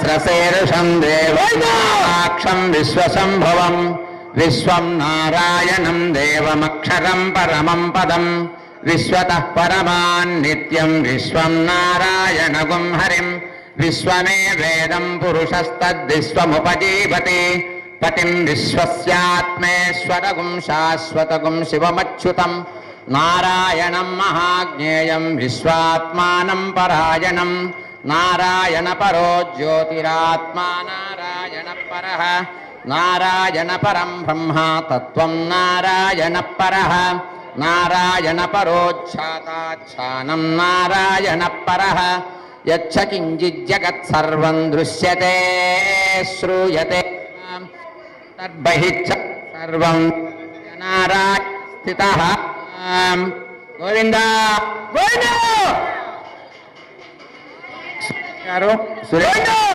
सहस्रशीर्षं देवाक्षं विश्वसंभवं विश्वं नारायणं देवमक्षरं परमं पदं विश्वतः परमान् नित्यं विश्वं नारायणगुं हरिं विश्वमे वेदं पुरुषस्तद्विश्वमुपजीवति पतिं विश्वस्यात्मेश्वरगुं शाश्वतगुं शिवमच्युतं नारायणं महाज्ञेयं विश्वात्मानं परायणं नारायणपरो ज्योतिरात्मा नारायणपरः नारायणपरं ब्रह्मा तत्त्वं नारायणपरः नारायणपरोच्छाताच्छानं नारायणपरः यच्च किञ्चिज्जगत्सर्वं दृश्यते श्रूयते तद्बहिश्च सर्वं नारायण स्थितः गोविंद गोविंद सुरेश